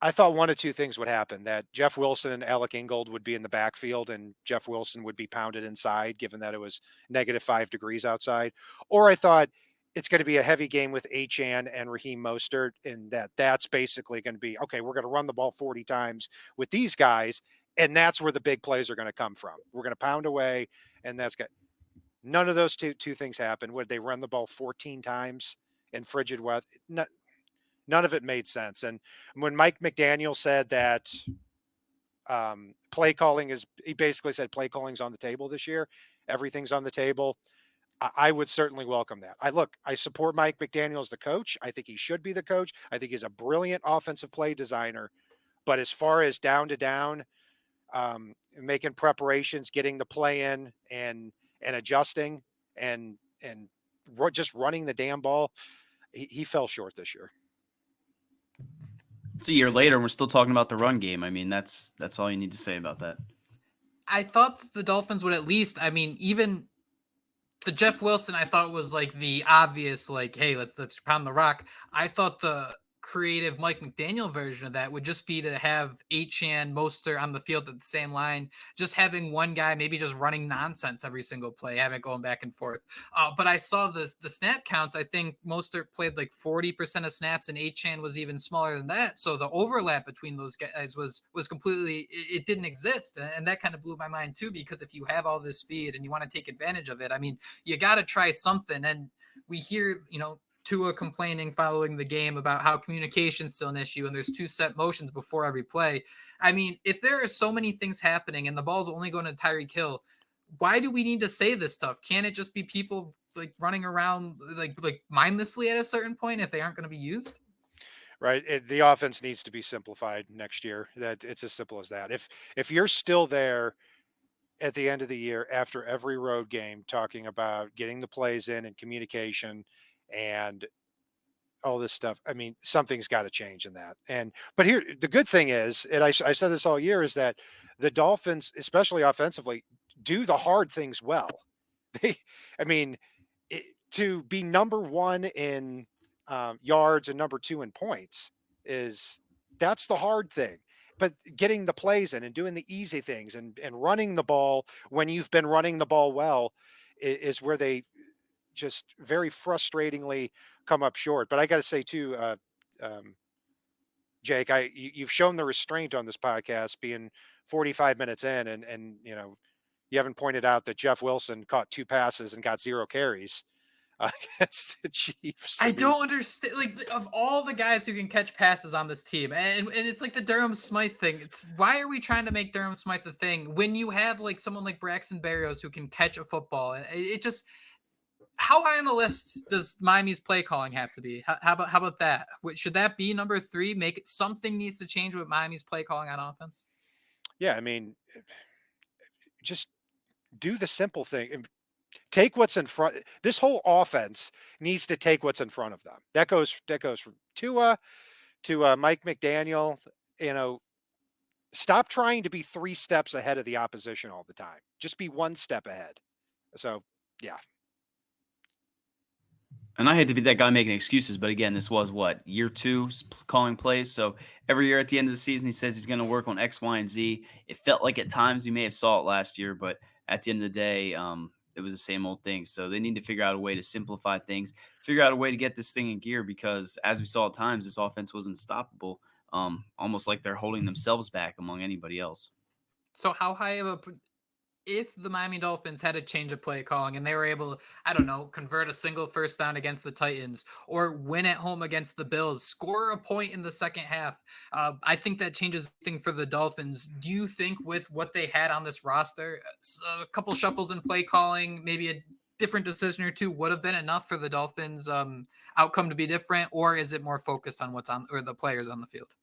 I thought one of 2 things would happen: that Jeff Wilson and Alec Ingold would be in the backfield and Jeff Wilson would be pounded inside, given that it was -5 degrees outside. Or I thought it's going to be a heavy game with Achane and Raheem Mostert, and that's basically going to be, okay, we're going to run the ball 40 times with these guys, and that's where the big plays are going to come from. We're going to pound away, and that's good. None of those two things happened. Would they run the ball 14 times in frigid weather? None of it made sense. And when Mike McDaniel said that play calling he basically said play calling's on the table this year, everything's on the table, I would certainly welcome that. I support Mike McDaniel as the coach. I think he should be the coach. I think he's a brilliant offensive play designer. But as far as down to down, making preparations, getting the play in, and adjusting and just running the damn ball, he fell short this year. It's a year later, and we're still talking about the run game. I mean, that's all you need to say about that. I thought that the Dolphins would at least, I mean, even the Jeff Wilson, I thought was like the obvious, like, hey, let's pound the rock. I thought the creative Mike McDaniel version of that would just be to have Achane, Mostert on the field at the same line, just having one guy maybe just running nonsense every single play, having it going back and forth. But I saw the snap counts. I think Mostert played like 40% of snaps, and Achane was even smaller than that. So the overlap between those guys was completely, it didn't exist. And that kind of blew my mind too, because if you have all this speed and you want to take advantage of it, I mean, you got to try something. And we hear, Tua complaining following the game about how communication's still an issue and there's 2 set motions before every play. I mean, if there are so many things happening and the ball's only going to Tyreek Hill, why do we need to say this stuff? Can't it just be people like running around like mindlessly at a certain point if they aren't going to be used? Right. The offense needs to be simplified next year. That it's as simple as that. If you're still there at the end of the year after every road game talking about getting the plays in and communication and all this stuff, I mean, something's got to change in that. But here, the good thing is, and I said this all year, is that the Dolphins, especially offensively, do the hard things well. To be number 1 in yards and number 2 in points that's the hard thing. But getting the plays in and doing the easy things and running the ball when you've been running the ball well is where they just very frustratingly come up short. But I got to say too, Jake, you've shown the restraint on this podcast being 45 minutes in, and you haven't pointed out that Jeff Wilson caught 2 passes and got 0 carries against the Chiefs. I don't understand. Like, of all the guys who can catch passes on this team, and it's like the Durham Smythe thing. It's why are we trying to make Durham Smythe a thing when you have like someone like Braxton Berrios who can catch a football? It just, how high on the list does Miami's play calling have to be? How about that? Should that be number 3? Make it, something needs to change with Miami's play calling on offense. Yeah, I mean, just do the simple thing. Take what's in front. This whole offense needs to take what's in front of them. That goes from Tua to Mike McDaniel. Stop trying to be 3 steps ahead of the opposition all the time. Just be 1 step ahead. So, yeah. And I hate to be that guy making excuses, but again, this was year 2 calling plays. So every year at the end of the season, he says he's going to work on X, Y, and Z. It felt like at times we may have saw it last year, but at the end of the day, it was the same old thing. So they need to figure out a way to simplify things, figure out a way to get this thing in gear, because as we saw at times, this offense was unstoppable, almost like they're holding themselves back among anybody else. So how high of a, if the Miami Dolphins had a change of play calling and they were able, I don't know, convert a single first down against the Titans or win at home against the Bills, score a point in the second half, I think that changes things for the Dolphins. Do you think with what they had on this roster, a couple shuffles in play calling, maybe a different decision or 2 would have been enough for the Dolphins outcome to be different? Or is it more focused on what's on, or the players on the field?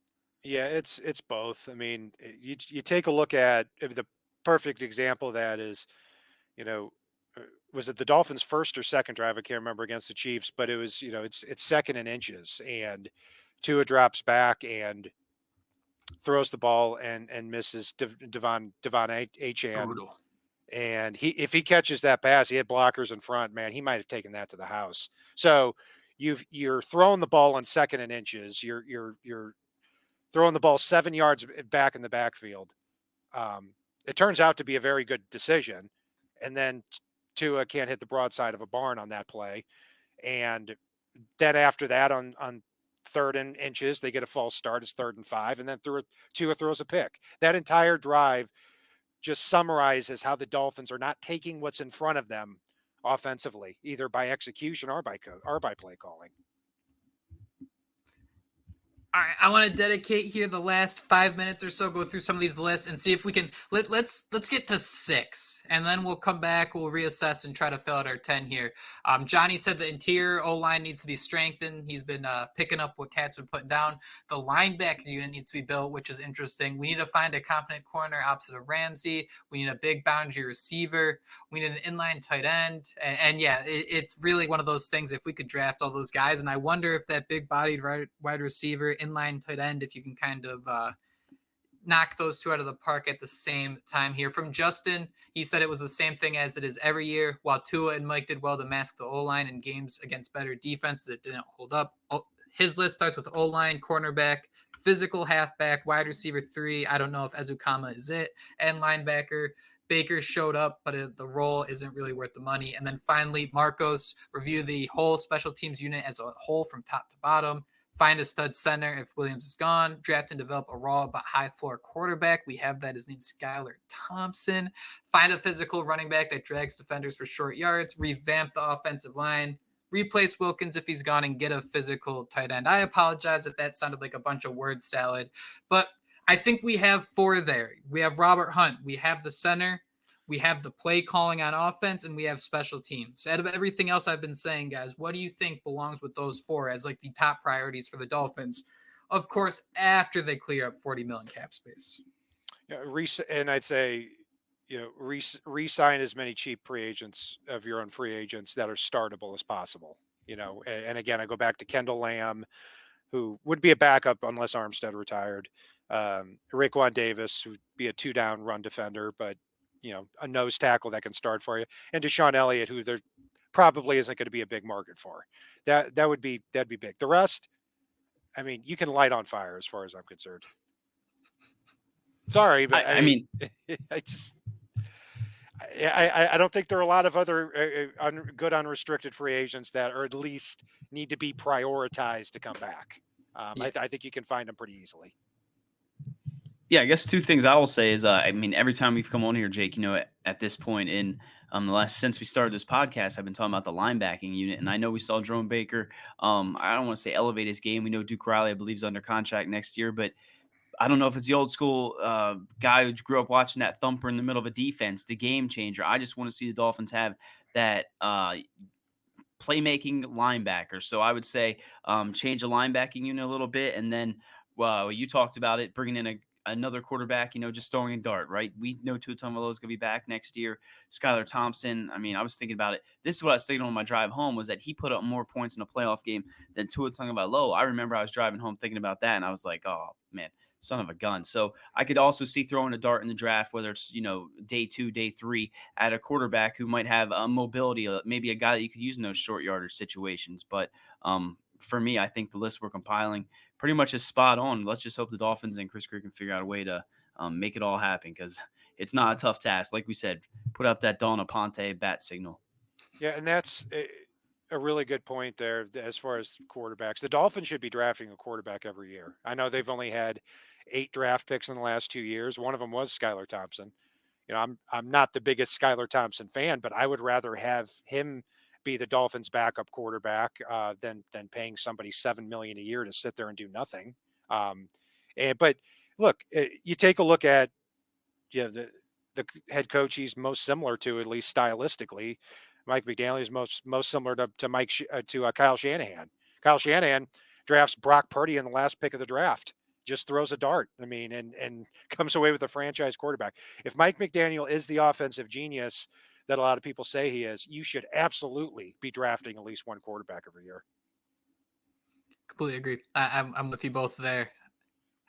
Yeah, it's both. I mean, you take a look at the perfect example of that is, was it the Dolphins' first or second drive? I can't remember, against the Chiefs, but it was, it's second and inches, and Tua drops back and throws the ball and misses Devon Achane. Brutal. And if he catches that pass, he had blockers in front, man, he might have taken that to the house. So you're throwing the ball on second and inches. You're throwing the ball 7 yards back in the backfield. It turns out to be a very good decision. And then Tua can't hit the broadside of a barn on that play. And then after that, on third and inches, they get a false start. It's 3rd and 5. And then Tua throws a pick. That entire drive just summarizes how the Dolphins are not taking what's in front of them offensively, either by execution or by play calling. All right, I want to dedicate here the last 5 minutes or so, go through some of these lists and see if we can let's get to 6, and then we'll come back, we'll reassess and try to fill out our 10 here. Johnny said the interior O-line needs to be strengthened. He's been picking up what Cat's been putting down. The linebacker unit needs to be built, which is interesting. We need to find a competent corner opposite of Ramsey. We need a big boundary receiver. We need an inline tight end. And yeah, it's really one of those things. If we could draft all those guys, and I wonder if that big-bodied wide receiver, inline tight end, if you can kind of knock those 2 out of the park at the same time here. From Justin, he said it was the same thing as it is every year. While Tua and Mike did well to mask the O-line in games against better defenses, it didn't hold up. His list starts with O-line, cornerback, physical halfback, wide receiver 3. I don't know if Ezukama is it, and linebacker. Baker showed up, but the role isn't really worth the money. And then finally, Marcos, review the whole special teams unit as a whole from top to bottom. Find a stud center if Williams is gone. Draft and develop a raw but high floor quarterback. We have that. His name's Skylar Thompson. Find a physical running back that drags defenders for short yards. Revamp the offensive line. Replace Wilkins if he's gone, and get a physical tight end. I apologize if that sounded like a bunch of word salad, but I think we have 4 there. We have Robert Hunt. We have the center. We have the play calling on offense, and we have special teams. Out of everything else I've been saying, guys, what do you think belongs with those 4 as like the top priorities for the Dolphins? Of course, after they clear up $40 million cap space. Yeah, and I'd say, re-sign as many cheap free agents of your own free agents that are startable as possible. And again, I go back to Kendall Lamb, who would be a backup unless Armstead retired. Raekwon Davis, who'd be a 2-down run defender, but a nose tackle that can start for you, and Deshaun Elliott, who there probably isn't going to be a big market for. That'd be big. The rest, I mean, you can light on fire as far as I'm concerned. Sorry, but I mean, I don't think there are a lot of other good unrestricted free agents that are at least need to be prioritized to come back. I think you can find them pretty easily. Yeah, I guess two things I will say is, I mean, every time we've come on here, Jake, at this point in since we started this podcast, I've been talking about the linebacking unit, and I know we saw Jerome Baker. I don't want to say elevate his game. We know Duke Riley, I believe, is under contract next year, but I don't know if it's the old school guy who grew up watching that thumper in the middle of a defense, the game changer. I just want to see the Dolphins have that playmaking linebacker. So I would say change the linebacking unit a little bit. And then you talked about it, bringing in another quarterback, just throwing a dart, right? We know Tua Tagovailoa is going to be back next year. Skylar Thompson. I mean, I was thinking about it. This is what I was thinking on my drive home, was that he put up more points in a playoff game than Tua Tagovailoa. I remember I was driving home thinking about that, and I was like, oh, man, son of a gun. So I could also see throwing a dart in the draft, whether it's, day 2, day 3, at a quarterback who might have mobility, maybe a guy that you could use in those short yardage situations. But for me, I think the list we're compiling pretty much is spot on. Let's just hope the Dolphins and Chris Grier can figure out a way to make it all happen, because it's not a tough task. Like we said, put up that Don Aponte bat signal. Yeah, and that's a really good point there as far as quarterbacks. The Dolphins should be drafting a quarterback every year. I know they've only had 8 draft picks in the last 2 years. One of them was Skylar Thompson. I'm not the biggest Skylar Thompson fan, but I would rather have him be the Dolphins' backup quarterback than paying somebody $7 million a year to sit there and do nothing. But look, you take a look at the head coach he's most similar to, at least stylistically. Mike McDaniel is most similar to Kyle Shanahan. Kyle Shanahan drafts Brock Purdy in the last pick of the draft, just throws a dart. I mean, and comes away with a franchise quarterback. If Mike McDaniel is the offensive genius that a lot of people say he is, you should absolutely be drafting at least one quarterback every year. Completely agree. I'm with you both there.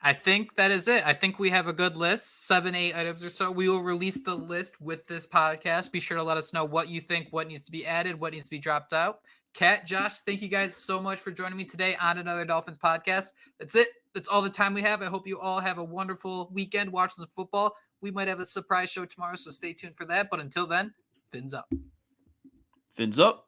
I think that is it. I think we have a good list, 7, 8 items or so. We will release the list with this podcast. Be sure to let us know what you think, what needs to be added, what needs to be dropped out. Kat, Josh, thank you guys so much for joining me today on another Dolphins podcast. That's it. That's all the time we have. I hope you all have a wonderful weekend watching the football. We might have a surprise show tomorrow, so stay tuned for that. But until then, fins up. Fins up.